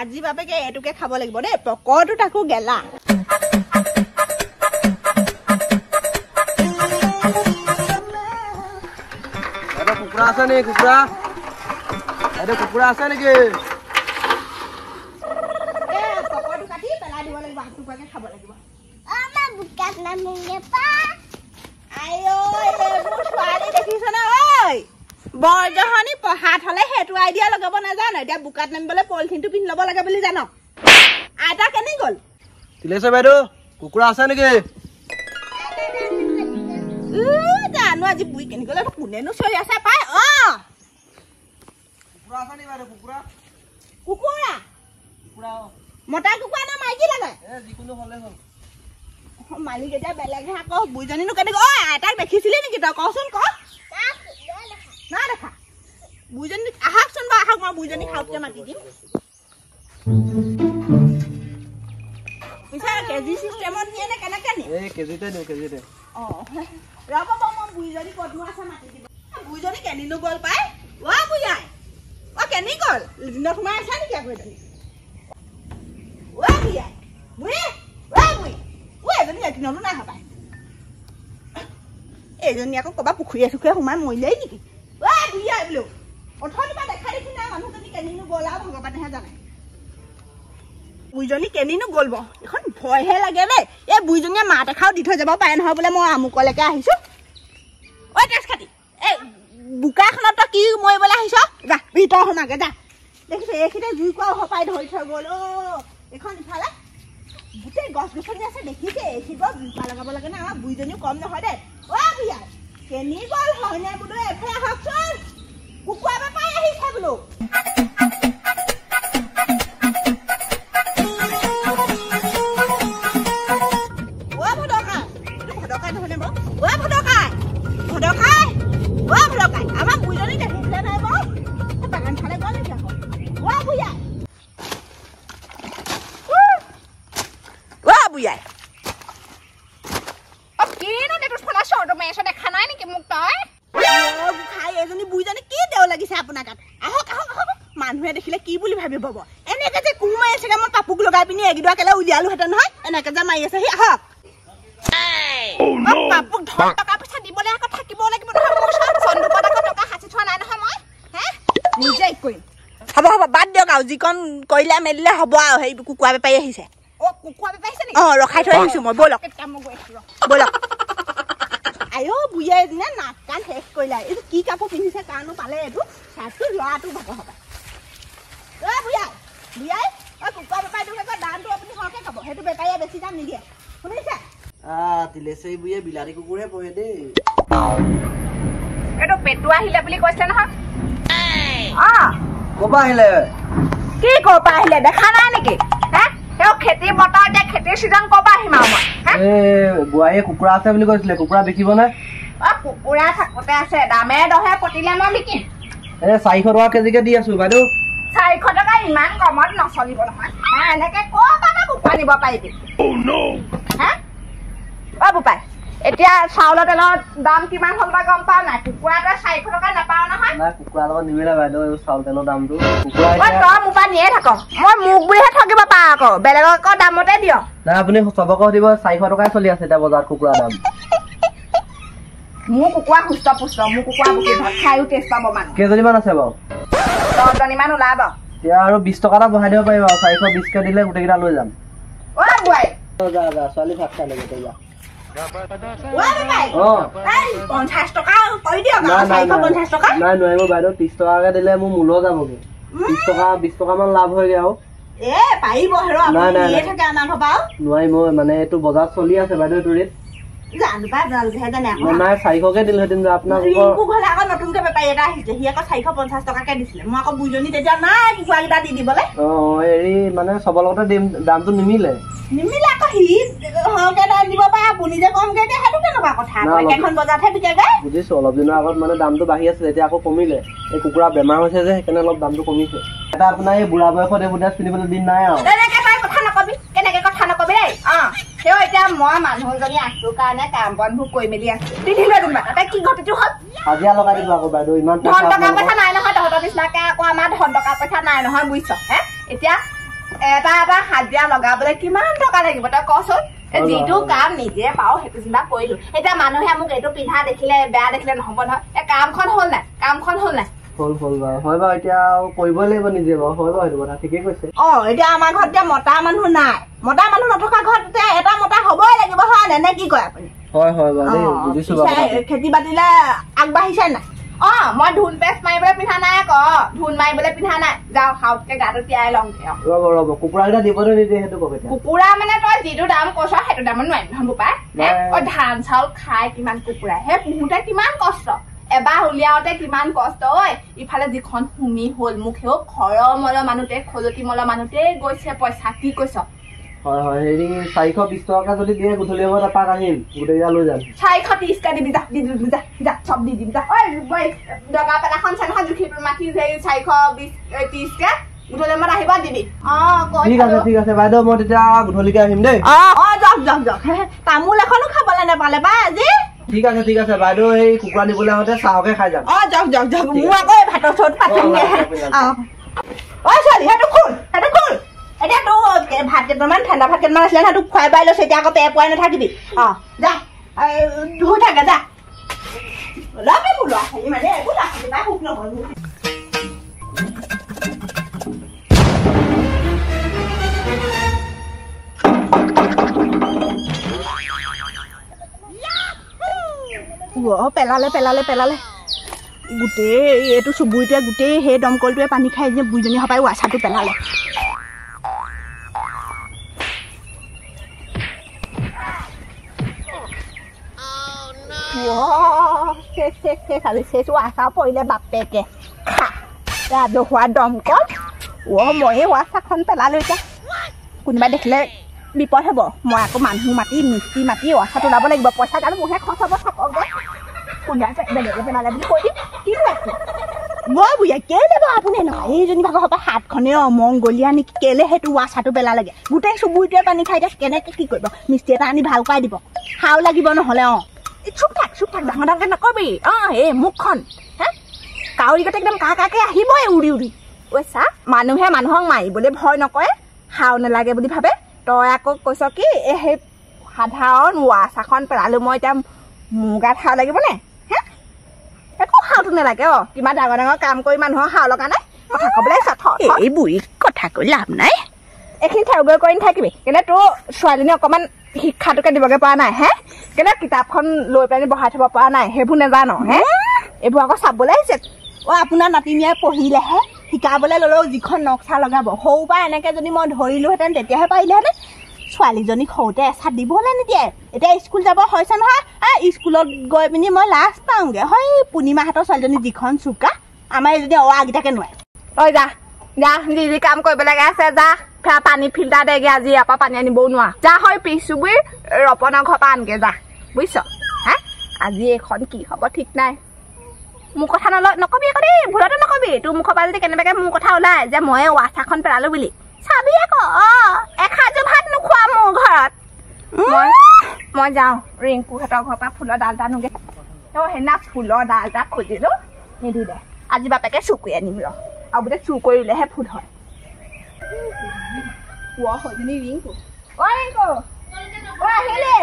আজি বাপেকে এটুকে খাব লাগিব দেই পকৰটো তাকো গেলা আৰে কুকুৰা আছে নে কুকুৰা আৰে কুকুৰা আছে নেকি এ পকৰটো কাটি পেলাই দিব লাগিব হাতুকাকে খাব লাগিব আমা বুকাত নামিলে পা আইও এইবোৰ ছোৱালী দেখিছ না ঐ বৰজহনি পঢ়াত হলে হেতু আইডিয়া লগাব নাজানো এতিয়া বুকাত নামিবলৈ পলিথিনটো পিন্ধি ল'ব লাগে বুলি জানো আইতা কেনি গ'ল তিলেশ্বৰ বাইদেউ কুকুৰা আছে নেকি জানো আজি বুই কেনি গ'লে কোনেনো চলি আছে পাই কুকুৰা আছে নেকি বাইদেউ কুকুৰা কুকুৰা কুকুৰা মতা কুকুৰা না মাইকী লাগে যিকোনো হ'লে হ'ল মালিক এতিয়া বেলেগহে আকৌ বুইজনীনো কেনি গ'ল আইতাক দেখিছিলি নেকি তই কচোন ক না দেখা বুইজনী আহকচোন বা আহক মই বুইজনী খাওঁতে মাতি দিম পিছে কেজি চিষ্টেমত নিয়ে নে কেনেকে নিয়ে এই কেজিতে দিওঁ কেজিতে ৰ'ব মই বুইজনী ক'তনো আছে মাতি দিব বুইজনী কেনিনো গ'ল পাই বুইয়াই কেনি গ'ল দিনত সোমাই আছে নেকি আকৌ এজনী বুইয়াই বুই এজনী এদিনতো নাই হবাই এইজনী আকৌ ক'ৰবাত পুখুৰীয়ে চুখুৰীয়ে সোমাই মৰিলেই নেকি বুইয়াই বোলো অথনিৰ পৰা দেখা দেখি নাই মানুহজনী কেনিনো গ'ল আৰু ভগৱানেহে জানে বুইজনী কেনিনো গ'ল বাৰু এখন ভয়হে লাগে দেই এই বুইজনীয়ে মাত এষাৰো দি থৈ যাব পাৰে নহয় বোলে মই আমুকলৈকে আহিছো ঐ তেজ খাতি এই বোকাখনত তই কি মৰিবলৈ আহিছ যা ভিতৰ সোমাগে যা দেখিছ এইখিনিতে জুই কোৱা হপাই ধৰি থৈ গ'ল এইখন ইফালে গোটেই গছ গছনি আছে দেখিছে এইখিনিত জুইকা লগাব লাগে না আমাৰ বুইজনীও কম নহয় দেই বুইয়া কেনি গ'ল হয়নে বোলো এফালে আহকচোন কুকুৰা বেপাৰী আহিছে বোলো আমাৰ বুইজনী দেখিছিলে নাই বাৰু বাগান খালে গ'ল এতিয়া বুইয়া বুইয়াই কিনো দেখোন ফলা চৰ্ট মেছ দেখা নাই নেকি মোক তই খাই এজনী বুইজনী কি দেও লাগিছে আপোনাৰ গাত আহক আহক আহক মানুহে দেখিলে কি বুলি ভাবিব পাব এনেকে যে কোৰ মাৰি আছে মই কাপোৰ লগাই পিনি এগিডৰা কেলে উলিয়ালোহেঁতেন নহয় এনেকে যে মাৰি আছে সি আহক কাপোৰ ধন টকা পইচা দিবলৈ আকৌ থাকিব লাগিব নহয় মোৰ চন্দুকত আকৌ টকা সাঁচি থোৱা নাই নহয় মই নিজে কৰিম হ'ব হ'ব বাদ দিয়ক আৰু যিকণ কৰিলে মেলিলে হ'ব আৰু সেই কুকুৰা বেপাৰী আহিছে কুকুৰা বেপাৰী আহিছে নেকি ৰখাই থৈ আহিছো মই ব'লক ব'লক আইও বুঢ়িয়াই এদিনে নাক কাণ শেষ কৰিলে এইটো কি কাপোৰ পিন্ধিছে কাৰণো পালে এইটো চাৰ্টটো ল'ৰাটো ভাগৰ হ'ব বুঢ়িয়াই বুঢ়িয়াই কুকুৰা বেপাৰীটোক আকৌ দামটো আপুনি সৰহকৈ খাব সেইটো বেপাৰীয়ে বেছি দাম নিদিয়ে শুনিছে তিলেশ্বৰী বুঢ়ীয়ে বিলাতী কুকুৰহে পঢ়ে দেই এইটো পেটু আহিলে বুলি কৈছিলে নহয় ক'ৰপৰা আহিলে কি ক'ৰপৰা আহিলে দেখা নাই নেকি খেতি বতৰ এতিয়া খেতিৰ চিজন ক'ৰপৰা আহিম আৰু মই বোৱাৰীয়ে কুকুৰা আছে বুলি কৈছিলে কুকুৰা বিকিব নে কুকুৰা থাকোতে আছে দামে দহে পতিলে মই বিকিম 400 টকা কেজিকে দি আছো বাইদেউ 400 টকা ইমান কমত নচলিব নহয় এনেকে ক'ৰপৰা কুকুৰা নিব পাৰিবি বোপাই এতিয়া চাউলৰ তেলৰ দাম কিমান হ'ল বা গম পাও নাই কুকুৰা তই 400 টকা নাপাও নহয় কুকুৰাৰ লগত নিমিলে বাইদেউ চাউল তেলৰ দামটো তই মোৰ পৰা নিয়ে থাক মই মোক বুলিহে ঠগিব পাৰ আকৌ বেলেগক আকৌ দামতে দিয় নাই আপুনি চবকে দিব 400 টকাই চলি আছে এতিয়া বজাৰত কুকুৰাৰ দাম মোৰ কুকুৰা সুস্থ পুষ্ট মোৰ কুকুৰা বুকি ভাত খায়ো টেষ্ট পাব মানুহ কেইজনীমান আছে বাৰু 10জনীমান ওলাব এতিয়া আৰু 20 টকা এটা বঢ়াই দিব পাৰিব 420কে দিলে গোটেইকেইটা লৈ যাম যা যা ছোৱালী ভাত খাই লাগে তই যা 50 টকা কৰি দিয়ক 450 টকা নাই নোৱাৰিব বাইদেউ 30 টকাকে দিলে মোৰ মূল্য যাবগে 20 টকামান লাভ হয়গে আৰু পাৰিব হেৰ আপুনি নিয়ে থাকে আমাৰ ঘৰপা নোৱাৰিম মানে এইটো বজাৰত চলি আছে বাইদেউ এইটো ৰেট জানো পাই জালহে জানে আকৌ নাই 400কে দিলোহেঁতেন আপোনালোকৰ ঘৰলে আকৌ নতুনকে বেপাৰী এটা আহিছে সি আকৌ 450 টকাকে দিছিলে মই আকৌ বুইজনী তেতিয়া নাই কুকুৰাকেইটা দি দিবলৈ হেৰি মানে চবৰ লগতে দামটো নিমিলে আকৌ সি সৰহকে দাম দিব পাৰে আপুনি যে কমকে দিয়ে সেইটো কেনেকুৱা কথা একেখন বজাৰতহে বিকেগে বুজিছো অলপ দিনৰ আগত মানে দামটো বাঢ়ি আছিলে এতিয়া আকৌ কমিলে এই কুকুৰা বেমাৰ হৈছে যে সেইকাৰণে অলপ দামটো কমিছে এটা আপোনাৰ এই বুঢ়া বয়সত এইবোৰ ড্ৰেছ পিন্ধিবলৈ দিন নাই আৰু কথা নকবি কেনেকে কথা নকবি দেই তেওঁ এতিয়া মই মানুহজনী আছো কাৰণে কাম বনবোৰ কৰি মেলি আছো পিন্ধিলে দিম তাই কি ঘটিটো হ'ল হাজিৰা লগাই দিব আকৌ বাইদেউ ইমান ধন টকা পইচা নাই নহয় তহঁতৰ নিচিনাকে আকৌ আমাৰ ধন টকা পইচা নাই নহয় বুজিছ এতিয়া এটা এটা হাজিৰা লগাবলৈ কিমান টকা লাগিব তই কচোন যিটো কাম নিজে পাও সেইটো চিন্তা কৰিলো এতিয়া মানুহে মোক এইটো পিন্ধা দেখিলে বেয়া দেখিলে নহব নহয় এই কামখন হ'ল নাই হ'ল বাৰু হয় বাৰু এতিয়া কৰিব লাগিব নিজে বাৰু হয় বাৰু সেইটো কথা ঠিকেই কৈছে এতিয়া আমাৰ ঘৰত এতিয়া মতা মানুহ নাই মতা মানুহ নথকা ঘৰত এটা মতা হবই লাগিব হয় নে কি কয় আপুনি হয় বাৰু বুজিছো বাৰু খেতি বাতিলে আগবাঢ়িছে নাই মই ধুন পেষ্ট মাৰিবলৈ পিন্ধা নাই আকৌ ধুন মাৰিবলৈ পিন্ধা নাই যাওঁ খাওঁতকে গাটো তিয়াই লওঁ ৰ'ব কুকুৰাকেইটা দিবলৈ নিদিয়ে সেইটো কব কুকুৰা মানে তই যিটো দাম কৈছ সেইটো দামত নোৱাৰিম নহয় বোপাই ধান চাউল খাই কিমান কুকুৰা সেই পুহোতে কিমান কষ্ট এবাৰ উলিয়াওতে কিমান কষ্ট ইফালে যিখন হুমি হল মোক সেই ঘৰৰ মলৰ মানুহতে খজতি মলৰ মানুহতে গৈছে পইচা কি কৈছ হয় হেৰি 420 টকা যদি দিয়ে গধূলি সময়ত এপাক আহিম গোটেইকেইটা লৈ যাম 430 কা দিবি যা চব দি দিম যা দগা পেলাখন চানখন জুখি মাখি 420-30 কা গধূলি সময়ত আহিব দিবি ঠিক আছে বাইদেউ মই তেতিয়া গধূলিকে আহিম দেই যাওক তামোল এখনো খাবলৈ নাপালে বা আজি ঠিক আছে বাইদেউ এই কুকুৰা নিবলৈ আহোঁতে চাহকে খাই যাম যাওক মোৰ আকৌ ভাতৰ চট পাতিমগে ছোৱালী সেইটো খোল এতিয়া তো ভাত কেইটামান ঠাণ্ডা ভাত কেইটামান আছিলে না তোক খুৱাই বাই লৈছে এতিয়া আকৌ পেয়ে পোৱাই নাথাকিবি যা ধুই থাকে যা লগে মোৰ ল'ৰা ছোৱালী মানে একো নাথাকিব সুখ নহয় পেলালে গোটেই এইটো চুবুৰীটোৱে গোটেই সেই দমকলটোৱে পানী খাই যে বুঢ়ীজনী সপাই ৱাছাটো পেলালে ৱাছা পৰিলে বাপেকে ৰাজহুৱা দমকল মই ৱাছাখন পেলালো এতিয়া কোনোবাই দেখিলে বিপদ হ'ব মই আকৌ মানুহ মাতি মিস্ত্ৰী মাতি ৱাছাটো ওলাব লাগিব পইচা আৰু মোহে খৰচ হ'ব থাকক কোনোবাই বেলেগে পেলালে বুলি কৈ দিম কি আছে মই বুঢ়া কেলে বাৰু আপুনি নহয় এইজনী ভাগৰ সপাই হাতখনে অমংগলীয়া নেকি কেলে সেইটো ৱাছাটো পেলালেগে গোটেই চুবুৰীটোৱে পানী খাই দিয়ে কেনেকে কি কৰিব মিস্ত্ৰী এটা আনি ভাল কৰাই দিব খাও লাগিব নহ'লে চুপ থাক ডাঙৰকে নকবি এই মুখখন কাউৰীগতে একদম কাকে আহিবই উৰি চা মানুহে মানুহক মাৰিবলৈ ভয় নকৰে খাও নালাগে বুলি ভাবে তই আকৌ কৈছ কি সেই সাধাৰণ ৱাছাখন পেলালো মই এতিয়া মোৰ গাত খাও লাগিব নে একো খাওঁতো নালাগে কিমান ডাঙৰ কাম কৰি মানুহৰ খাও লগা নাই কথা কবলৈ এই বুঢ়ীক কথা কৈ লাভ নাই এইখিনি ঠাউগৈ কৰি নাথাকিবি কেনে তোৰ ছোৱালীজনী অকণমান শিক্ষাটোকে দিবগে পৰা নাই কেনে কিতাপখন লৈ পেলাই বহাই থব পৰা নাই সেইবোৰ নেজানো এইবোৰ আকৌ চাবলৈ আহিছে আপোনাৰ নাতিনীয়ে পঢ়িলেহে শিকাবলৈ ল'লেও যিখন নক্সা লগাব সৰু পৰা এনেকে যদি মই ধৰিলোহেঁতেন তেতিয়াহে পাৰিলেহেঁতেন ছোৱালীজনীক সৰুতে এচাত দিবলৈ নিদিয়ে এতিয়া স্কুল যাব হৈছে নহয় স্কুলত গৈ পিনি মই লাজ পাওঁগে হয় পূৰ্ণিমাহঁতৰ ছোৱালীজনী যিখন চোকা আমাৰ এইজনী আগকেইটাকে নোৱাৰে যা যি কাম কৰিব লাগে আছে যা পানী ফিল্টাৰ দেগে আজি ইয়াৰ পৰা পানী আনিবও নোৱাৰ যা হয় পিছ চুবুৰীৰ ৰপনৰ ঘৰৰ পৰা আনগে যা বুজিছ আজি এইখন কি হ'ব ঠিক নাই মোৰ কথা নকবি আকৌ দেই ভুলতো নকবি তোৰ মুখৰ পৰা যদি কেনেবাকে মোৰ কথা ওলাই যে মই ৱাছাখন পেলালো বুলি চাবি আকৌ এসাঁজো ভাত নোখোৱা মোৰ ঘৰত মই যাওঁ ৰিংকুহঁতৰ ঘৰৰ পৰা ফুলৰ ডাল এটা আনোগে সেইদিনা ফুলৰ ডাল এটা খুজিলো নিদিলে আজি বাপেকে চুকুৰি আনিম আৰু বোলে চুৰ কৰিলেহে ফুল হয় ৰিংকু আহিলে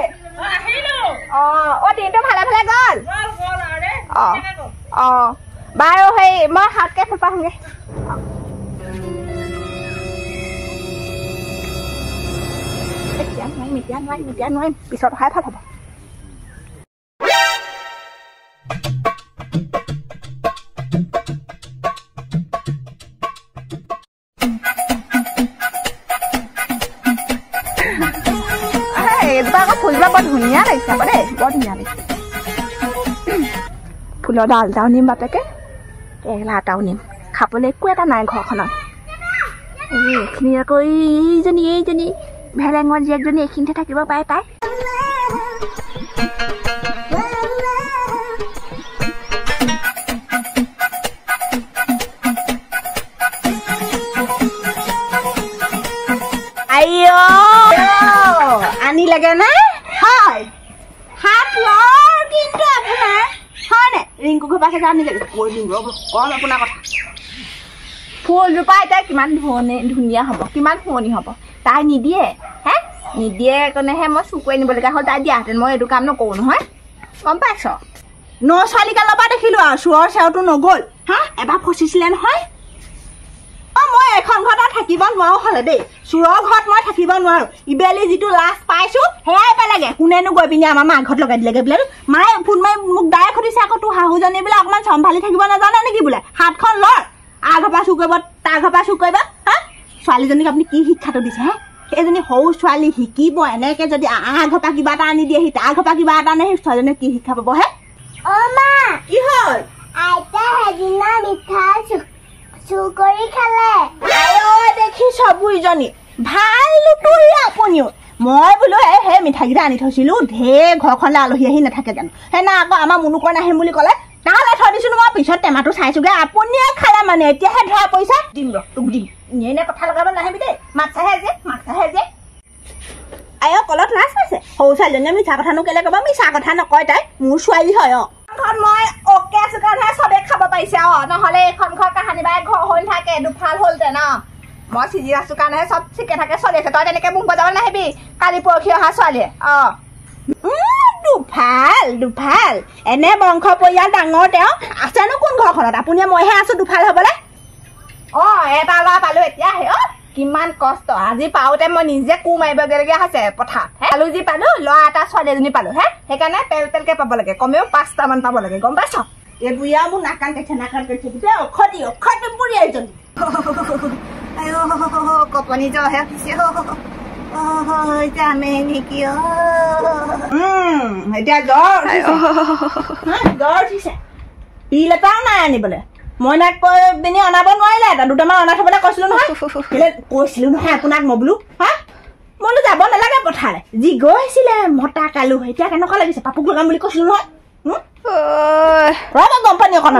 দিনটো ভালে গ'ল বাৰু সেই মই হাতকে ফুলপা আহোঁগে এতিয়া নোৱাৰিম পিছত অহাই ভাল হ'ব ফুলবিলাক বৰ ধুনীয়া লাগিছে আকৌ দেই বৰ ধুনীয়া লাগিছে ফুলৰ ডাল এটাও নিম বাপেকে কেৰেলা এটাও নিম খাবলৈ একো এটা নাই ঘৰখনত এইখিনি আকৌ এইজনী ভেলেঙৰ জীয়েকজনী এইখিনিতে থাকিব পাৰে তাই আনি লাগে না হয় হাত কিন্তু আপোনাৰ হয় নে ৰিংকু ঘৰ পাছে আনি লাগে কম আপোনাৰ কথা ফুলজোপা এতিয়া কিমান ধুনীয়া হ'ব, কিমান শুৱনি হ'ব। তাই নিদিয়ে হে, নিদিয়ে কাৰণেহে মই চুৰ কৰি নিবলগীয়া হ'ল। তাই দিয়াহেঁতেন মই এইটো কাম নকৰোঁ নহয়, গম পাইছ? ন ছোৱালীকালৰ পৰা দেখিলোঁ আৰু চোৰৰ চেওটো নগ'ল হা, এবাৰ ফচিছিলে নহয়। অঁ মই এখন ঘৰত থাকিব নোৱাৰোঁ হ'লে দেই, চোৰৰ ঘৰত মই থাকিব নোৱাৰোঁ। ইবেলি যিটো লাজ পাইছোঁ সেয়াই পেলাগে। কোনেনো গৈ পিনি আমাৰ মাৰ ঘৰত লগাই দিলেগৈ বোলে। মায়ে ফোন মাৰি মোক ডাইৰেক্ট সুধিছে আকৌ তোৰ শাহুজনী বোলে অকণমান চম্ভালি থাকিব নাজানে নেকি বোলে, হাতখন লৰ, আৰ ঘৰ পৰা চুৰ কৰিব তাৰ ঘৰ পৰা চুৰ কৰিব হা। ছোৱালীজনীক আপুনি কি শিক্ষাটো দিছে হে? সেইজনী সৰু ছোৱালী শিকিব এনেকৈ যদি আৰ ঘৰ পৰা কিবা এটা আনি দিয়েহি, তাৰ ঘৰ পৰা কিবা এটা আনে, সেই ছোৱালীজনীক কি শিক্ষা পাব হে? অ' মা, কি হ'ল? আইতা সেইদিনা মিঠা চুৰ কৰি খালে। আই দেখিছ বুঢ়ীজনী, ভাল লুটুৰি আপুনিও। মই বোলো সেই মিঠাইকেইটা আনি থৈছিলোঁ, ঢেৰ ঘৰখনলৈ আলহী আহি নাথাকে জানো, সেইদিনা আকৌ আমাৰ মুনুকৰ নাহিম বুলি ক'লে, তালৈ থৈ দিছিলোঁ। মই পিছত টেমাটো চাইছোগৈ, আপুনিয়ে খালে মানে, এতিয়াহে ধৰা পৰিছে। দিম ৰ তোক দিম, এনেই কথা লগাব নাহিবি দেই, মাক চাহে যে আই কলত লাজ পাইছে। সৰু ছোৱালীজনীয়ে মিছা কথানো কেলে ক'ব, মিছা কথা নকয়, তাই মোৰ ছোৱালী হয়। মই অকে আছো কাৰণেহে চবেই খাব পাৰিছে নহ'লে এইখন ঘৰ কাহানি বাই ঘৰ হৈ থাকে, দুফাল হ'লহেঁতেন। মই চিজি আছো কাৰণেহে চব ঠিকে থাকে চলি আছে। তই তেনেকে মোক বজাব নাহিবি, কালি পৰহি অহা ছোৱালীয়ে। দুফাল এনে বংশ পৰিয়াল ডাঙৰ, তেওঁ আছেনো কোন ঘৰখনত? আপুনিয়ে মইহে আছো দুফাল হ'বলৈ। এটা ল'ৰা পালো এতিয়াহে। কিমান কষ্ট, আজি পাওঁতে মই নিজে কোৰ মাৰিবগৈলগীয়া হৈছে পথাৰত। আলু যি পালো, ল'ৰা এটা ছোৱালী এজনী পালো হে, সেইকাৰণে পেলকে পাব লাগে, কমেও 5টামান পাব লাগে, গম পাইছ? এই বুঢ়ীয়া মোক নাকান কাটিছে গোটেই অখতি বুঢ়ী এজনী। কপনি জ্বৰহে উঠিছে যামে নেকি? এতিয়া জ্বৰ উঠিছে, পিল এটাও নাই আনিবলৈ। মই নাক কৈ পিনি অনাব নোৱাৰিলে, এটা দুটামান অনাই থবলৈ কৈছিলো নহয়। কৈছিলো নহয় আপোনাক মই বোলো হা, মই বোলো যাব নালাগে পথাৰলৈ, যি গৈছিলে মতা কালু। এতিয়া কেনেকুৱা লাগিছে, পাপুক লগাম বুলি কৈছিলো নহয়। গম পানী অকণ